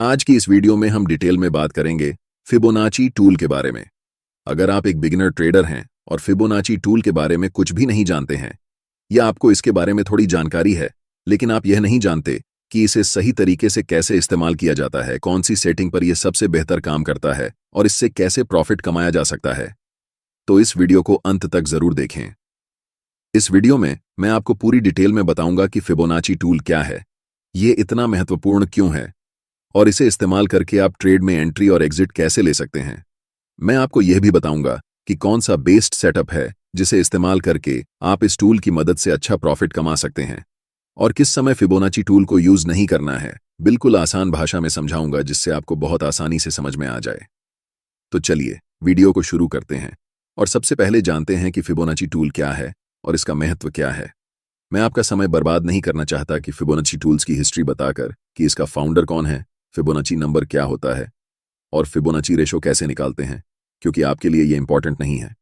आज की इस वीडियो में हम डिटेल में बात करेंगे फिबोनाची टूल के बारे में। अगर आप एक बिगिनर ट्रेडर हैं और फिबोनाची टूल के बारे में कुछ भी नहीं जानते हैं या आपको इसके बारे में थोड़ी जानकारी है लेकिन आप यह नहीं जानते कि इसे सही तरीके से कैसे इस्तेमाल किया जाता है, कौन सी सेटिंग पर यह सबसे बेहतर काम करता है और इससे कैसे प्रॉफिट कमाया जा सकता है, तो इस वीडियो को अंत तक जरूर देखें। इस वीडियो में मैं आपको पूरी डिटेल में बताऊंगा कि फिबोनाची टूल क्या है, ये इतना महत्वपूर्ण क्यों है और इसे इस्तेमाल करके आप ट्रेड में एंट्री और एग्जिट कैसे ले सकते हैं। मैं आपको यह भी बताऊंगा कि कौन सा बेस्ड सेटअप है जिसे इस्तेमाल करके आप इस टूल की मदद से अच्छा प्रॉफिट कमा सकते हैं और किस समय फिबोनाची टूल को यूज नहीं करना है। बिल्कुल आसान भाषा में समझाऊंगा जिससे आपको बहुत आसानी से समझ में आ जाए। तो चलिए वीडियो को शुरू करते हैं और सबसे पहले जानते हैं कि फिबोनाची टूल क्या है और इसका महत्व क्या है। मैं आपका समय बर्बाद नहीं करना चाहता कि फिबोनाची टूल्स की हिस्ट्री बताकर कि इसका फाउंडर कौन है, फिबोनाची नंबर क्या होता है और फिबोनाची रेशो कैसे निकालते हैं, क्योंकि आपके लिए ये इंपॉर्टेंट नहीं है।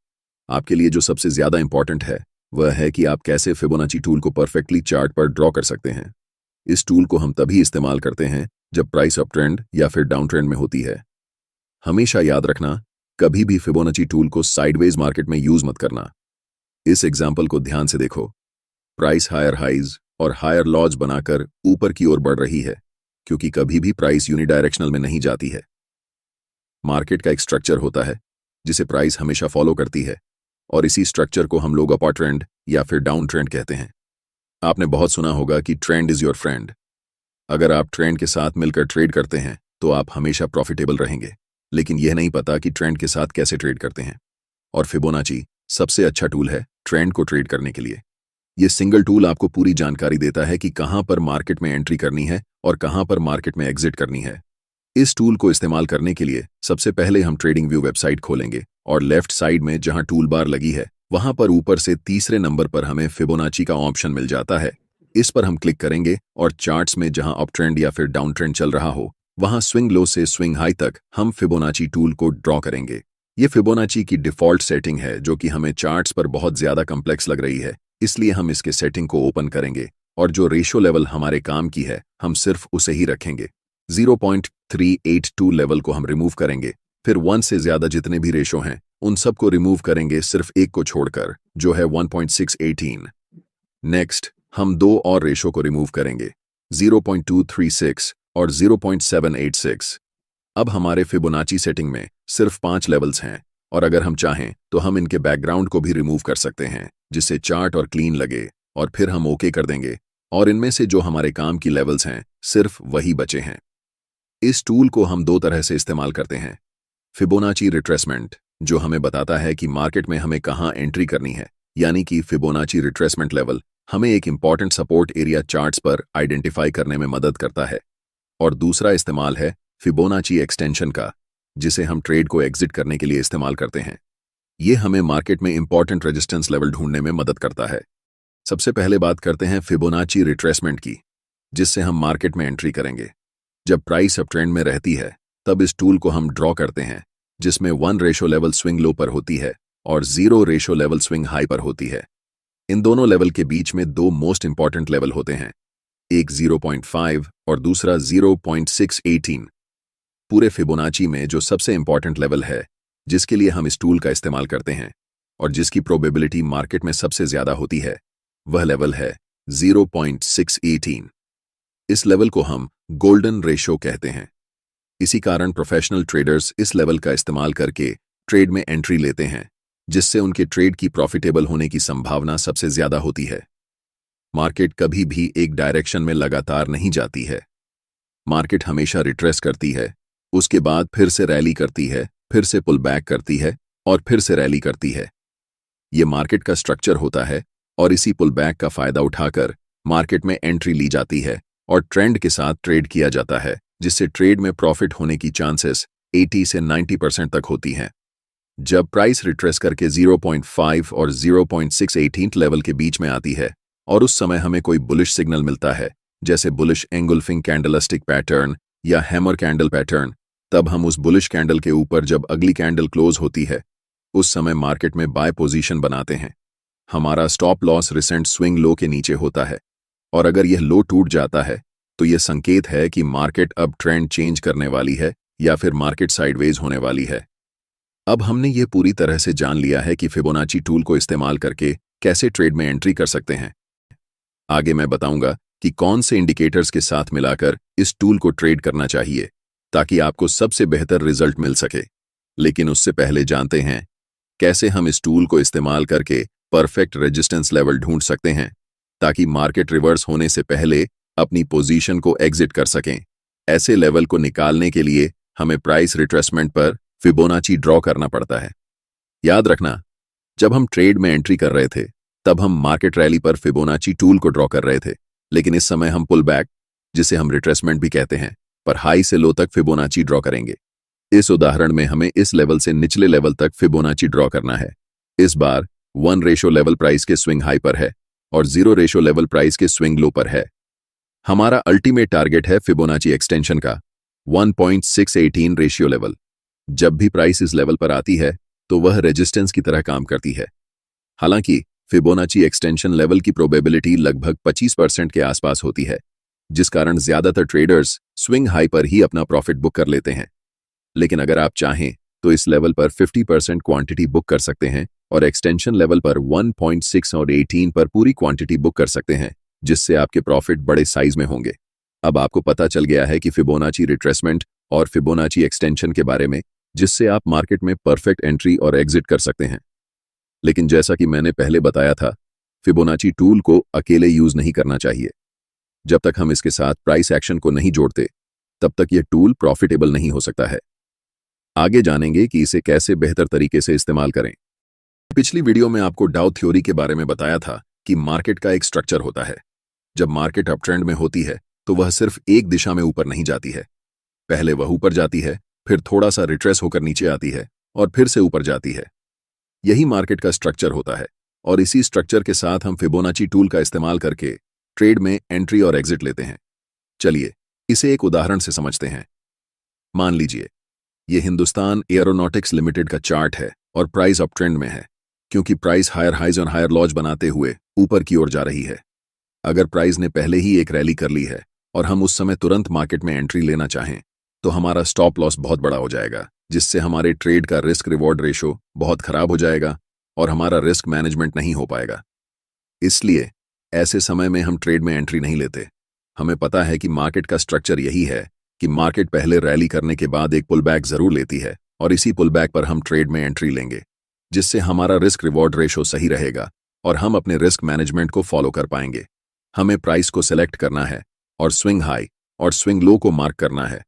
आपके लिए जो सबसे ज्यादा इंपॉर्टेंट है वह है कि आप कैसे फिबोनाची टूल को परफेक्टली चार्ट पर ड्रॉ कर सकते हैं। इस टूल को हम तभी इस्तेमाल करते हैं जब प्राइस अप ट्रेंड या फिर डाउन ट्रेंड में होती है। हमेशा याद रखना, कभी भी फिबोनाची टूल को साइडवेज मार्केट में यूज मत करना। इस एग्जाम्पल को ध्यान से देखो। प्राइस हायर हाइज और हायर लॉज बनाकर ऊपर की ओर बढ़ रही है, क्योंकि कभी भी प्राइस यूनिडायरेक्शनल में नहीं जाती है। मार्केट का एक स्ट्रक्चर होता है जिसे प्राइस हमेशा फॉलो करती है और इसी स्ट्रक्चर को हम लोग अपर ट्रेंड या फिर डाउन ट्रेंड कहते हैं। आपने बहुत सुना होगा कि ट्रेंड इज योर फ्रेंड। अगर आप ट्रेंड के साथ मिलकर ट्रेड करते हैं तो आप हमेशा प्रॉफिटेबल रहेंगे, लेकिन यह नहीं पता कि ट्रेंड के साथ कैसे ट्रेड करते हैं। और फिबोनाची सबसे अच्छा टूल है ट्रेंड को ट्रेड करने के लिए। यह सिंगल टूल आपको पूरी जानकारी देता है कि कहां पर मार्केट में एंट्री करनी है और कहां पर मार्केट में एग्जिट करनी है। इस टूल को इस्तेमाल करने के लिए सबसे पहले हम ट्रेडिंग व्यू वेबसाइट खोलेंगे और लेफ्ट साइड में जहां टूल बार लगी है वहां पर ऊपर से तीसरे नंबर पर हमें फिबोनाची का ऑप्शन मिल जाता है। इस पर हम क्लिक करेंगे और चार्ट्स में जहां अप ट्रेंड या फिर डाउन ट्रेंड चल रहा हो वहां स्विंग लो से स्विंग हाई तक हम फिबोनाची टूल को ड्रॉ करेंगे। ये फिबोनाची की डिफॉल्ट सेटिंग है जो कि हमें चार्ट्स पर बहुत ज्यादा कॉम्प्लेक्स लग रही है, इसलिए हम इसके सेटिंग को ओपन करेंगे और जो रेशो लेवल हमारे काम की है हम सिर्फ उसे ही रखेंगे। 0.382 लेवल को हम रिमूव करेंगे, फिर 1 से ज्यादा जितने भी रेशो हैं उन सब को रिमूव करेंगे सिर्फ एक को छोड़कर जो है 1.618। नेक्स्ट हम दो और रेशो को रिमूव करेंगे, 0.236 और 0.786। अब हमारे फिबोनाची सेटिंग में सिर्फ 5 लेवल्स हैं और अगर हम चाहें तो हम इनके बैकग्राउंड को भी रिमूव कर सकते हैं जिससे चार्ट और क्लीन लगे, और फिर हम ओके कर देंगे और इनमें से जो हमारे काम की लेवल्स हैं सिर्फ वही बचे हैं। इस टूल को हम दो तरह से इस्तेमाल करते हैं। फिबोनाची रिट्रेसमेंट जो हमें बताता है कि मार्केट में हमें कहां एंट्री करनी है, यानी कि फिबोनाची रिट्रेसमेंट लेवल हमें एक इंपॉर्टेंट सपोर्ट एरिया चार्ट्स पर आइडेंटिफाई करने में मदद करता है। और दूसरा इस्तेमाल है फिबोनाची एक्सटेंशन का, जिसे हम ट्रेड को एग्जिट करने के लिए इस्तेमाल करते हैं। यह हमें मार्केट में इंपॉर्टेंट रेजिस्टेंस लेवल ढूंढने में मदद करता है। सबसे पहले बात करते हैं फिबोनाची रिट्रेसमेंट की, जिससे हम मार्केट में एंट्री करेंगे। जब प्राइस अप ट्रेंड में रहती है तब इस टूल को हम ड्रॉ करते हैं, जिसमें 1 रेशो लेवल स्विंग लो पर होती है और 0 रेशो लेवल स्विंग हाई पर होती है। इन दोनों लेवल के बीच में दो मोस्ट इंपॉर्टेंट लेवल होते हैं, एक 0.5 और दूसरा 0.618। पूरे फिबोनाची में जो सबसे इंपॉर्टेंट लेवल है जिसके लिए हम इस टूल का इस्तेमाल करते हैं और जिसकी प्रोबेबिलिटी मार्केट में सबसे ज्यादा होती है वह लेवल है 0.618। इस लेवल को हम गोल्डन रेशो कहते हैं। इसी कारण प्रोफेशनल ट्रेडर्स इस लेवल का इस्तेमाल करके ट्रेड में एंट्री लेते हैं, जिससे उनके ट्रेड की प्रॉफिटेबल होने की संभावना सबसे ज्यादा होती है। मार्केट कभी भी एक डायरेक्शन में लगातार नहीं जाती है। मार्केट हमेशा रिट्रेस करती है, उसके बाद फिर से रैली करती है, फिर से पुल बैक करती है और फिर से रैली करती है। यह मार्केट का स्ट्रक्चर होता है और इसी पुल बैक का फायदा उठाकर मार्केट में एंट्री ली जाती है और ट्रेंड के साथ ट्रेड किया जाता है, जिससे ट्रेड में प्रॉफिट होने की चांसेस 80 से 90% तक होती हैं। जब प्राइस रिट्रेस करके 0.5 और 0.618 लेवल के बीच में आती है और उस समय हमें कोई बुलिश सिग्नल मिलता है, जैसे बुलिश एंगुल्फिंग कैंडलस्टिक पैटर्न या हैमर कैंडल पैटर्न, तब हम उस बुलिश कैंडल के ऊपर जब अगली कैंडल क्लोज होती है उस समय मार्केट में बाय पोजीशन बनाते हैं। हमारा stop loss recent swing low के नीचे होता है और अगर यह लो टूट जाता है तो यह संकेत है कि मार्केट अब ट्रेंड चेंज करने वाली है या फिर मार्केट साइडवेज होने वाली है। अब हमने ये पूरी तरह से जान लिया है कि फिबोनाची टूल को इस्तेमाल करके कैसे ट्रेड में एंट्री कर सकते हैं। आगे मैं बताऊंगा कि कौन से इंडिकेटर्स के साथ मिलाकर इस टूल को ट्रेड करना चाहिए ताकि आपको सबसे बेहतर रिजल्ट मिल सके। लेकिन उससे पहले जानते हैं कैसे हम इस टूल को इस्तेमाल करके परफेक्ट रेजिस्टेंस लेवल ढूंढ सकते हैं ताकि मार्केट रिवर्स होने से पहले अपनी पोजीशन को एग्जिट कर सकें। ऐसे लेवल को निकालने के लिए हमें प्राइस रिट्रेसमेंट पर फिबोनाची ड्रॉ करना पड़ता है। याद रखना, जब हम ट्रेड में एंट्री कर रहे थे तब हम मार्केट रैली पर फिबोनाची टूल को ड्रॉ कर रहे थे, लेकिन इस समय हम पुल बैक, जिसे हम रिट्रेसमेंट भी कहते हैं, पर हाई से लो तक फिबोनाची ड्रॉ करेंगे। इस उदाहरण में हमें इस लेवल से निचले लेवल तक फिबोनाची ड्रॉ करना है। इस बार 1 रेशो लेवल प्राइस के स्विंग हाई पर है और 0 रेशो लेवल प्राइस के स्विंग लो पर है। हमारा अल्टीमेट टारगेट है फिबोनाची एक्सटेंशन का 1.618 रेशियो लेवल। जब भी प्राइस इस लेवल पर आती है तो वह रेजिस्टेंस की तरह काम करती है। हालांकि फिबोनाची एक्सटेंशन लेवल की प्रोबेबिलिटी लगभग 25% के आसपास होती है, जिस कारण ज्यादातर ट्रेडर्स स्विंग हाई पर ही अपना प्रॉफिट बुक कर लेते हैं। लेकिन अगर आप चाहें तो इस लेवल पर 50% क्वांटिटी बुक कर सकते हैं और एक्सटेंशन लेवल पर 1.6 और 18 पर पूरी क्वांटिटी बुक कर सकते हैं, जिससे आपके प्रॉफिट बड़े साइज में होंगे। अब आपको पता चल गया है कि फिबोनाची रिट्रेसमेंट और फिबोनाची एक्सटेंशन के बारे में, जिससे आप मार्केट में परफेक्ट एंट्री और एग्जिट कर सकते हैं। लेकिन जैसा कि मैंने पहले बताया था, फिबोनाची टूल को अकेले यूज नहीं करना चाहिए। जब तक हम इसके साथ प्राइस एक्शन को नहीं जोड़ते तब तक यह टूल प्रॉफिटेबल नहीं हो सकता है। आगे जानेंगे कि इसे कैसे बेहतर तरीके से इस्तेमाल करें। पिछली वीडियो में आपको डाउ थ्योरी के बारे में बताया था कि मार्केट का एक स्ट्रक्चर होता है। जब मार्केट अप ट्रेंड में होती है तो वह सिर्फ एक दिशा में ऊपर नहीं जाती है। पहले वह ऊपर जाती है, फिर थोड़ा सा रिट्रेस होकर नीचे आती है और फिर से ऊपर जाती है। यही मार्केट का स्ट्रक्चर होता है और इसी स्ट्रक्चर के साथ हम फिबोनाची टूल का इस्तेमाल करके ट्रेड में एंट्री और एग्जिट लेते हैं। चलिए इसे एक उदाहरण से समझते हैं। मान लीजिए यह हिंदुस्तान एरोनॉटिक्स लिमिटेड का चार्ट है और प्राइस अप ट्रेंड में है, क्योंकि प्राइस हायर हाइज और हायर लॉज बनाते हुए ऊपर की ओर जा रही है। अगर प्राइस ने पहले ही एक रैली कर ली है और हम उस समय तुरंत मार्केट में एंट्री लेना चाहें तो हमारा स्टॉप लॉस बहुत बड़ा हो जाएगा, जिससे हमारे ट्रेड का रिस्क रिवॉर्ड रेशो बहुत खराब हो जाएगा और हमारा रिस्क मैनेजमेंट नहीं हो पाएगा। इसलिए ऐसे समय में हम ट्रेड में एंट्री नहीं लेते। हमें पता है कि मार्केट का स्ट्रक्चर यही है कि मार्केट पहले रैली करने के बाद एक पुल बैक जरूर लेती है और इसी पुल बैक पर हम ट्रेड में एंट्री लेंगे, जिससे हमारा रिस्क रिवॉर्ड रेशो सही रहेगा और हम अपने रिस्क मैनेजमेंट को फॉलो कर पाएंगे। हमें प्राइस को सेलेक्ट करना है और स्विंग हाई और स्विंग लो को मार्क करना है।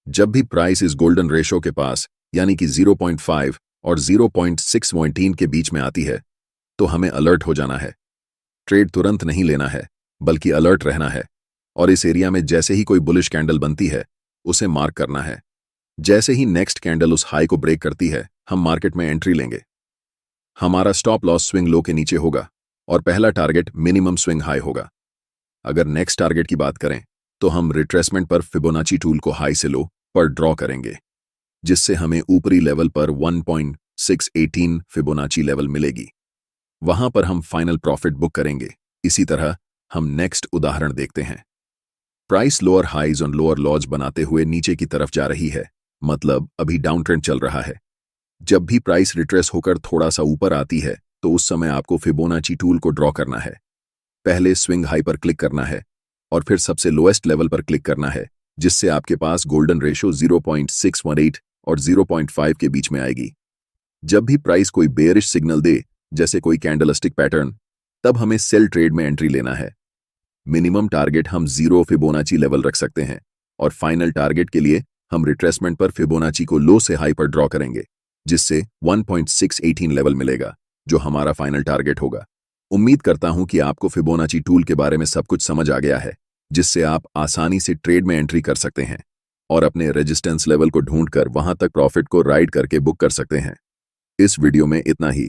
जब भी प्राइस इस गोल्डन रेशो के पास यानी कि 0.5 और 0.618 के बीच में आती है तो हमें अलर्ट हो जाना है। ट्रेड तुरंत नहीं लेना है, बल्कि अलर्ट रहना है और इस एरिया में जैसे ही कोई बुलिश कैंडल बनती है उसे मार्क करना है। जैसे ही नेक्स्ट कैंडल उस हाई को ब्रेक करती है हम मार्केट में एंट्री लेंगे। हमारा स्टॉप लॉस स्विंग लो के नीचे होगा और पहला टारगेट मिनिमम स्विंग हाई होगा। अगर नेक्स्ट टारगेट की बात करें तो हम रिट्रेसमेंट पर फिबोनाची टूल को हाई से लो पर ड्रॉ करेंगे, जिससे हमें ऊपरी लेवल पर 1.618 फिबोनाची लेवल मिलेगी। वहां पर हम फाइनल प्रॉफिट बुक करेंगे। इसी तरह हम नेक्स्ट उदाहरण देखते हैं। प्राइस लोअर हाइज और लोअर लॉज बनाते हुए नीचे की तरफ जा रही है, मतलब अभी डाउन ट्रेंड चल रहा है। जब भी प्राइस रिट्रेस होकर थोड़ा सा ऊपर आती है तो उस समय आपको फिबोनाची टूल को ड्रॉ करना है। पहले स्विंग हाई पर क्लिक करना है और फिर सबसे लोएस्ट लेवल पर क्लिक करना है, जिससे आपके पास गोल्डन रेशो 0.618 और 0.5 के बीच में आएगी। जब भी प्राइस कोई बेयरिश सिग्नल दे, जैसे कोई कैंडलस्टिक पैटर्न, तब हमें सेल ट्रेड में एंट्री लेना है। मिनिमम टारगेट हम 0 फिबोनाची लेवल रख सकते हैं और फाइनल टारगेट के लिए हम रिट्रेसमेंट पर फिबोनाची को लो से हाई पर ड्रॉ करेंगे, जिससे 1.618 लेवल मिलेगा, जो हमारा फाइनल टारगेट होगा। उम्मीद करता हूं कि आपको फिबोनाची टूल के बारे में सब कुछ समझ आ गया है, जिससे आप आसानी से ट्रेड में एंट्री कर सकते हैं और अपने रेजिस्टेंस लेवल को ढूंढकर वहां तक प्रॉफिट को राइड करके बुक कर सकते हैं। इस वीडियो में इतना ही।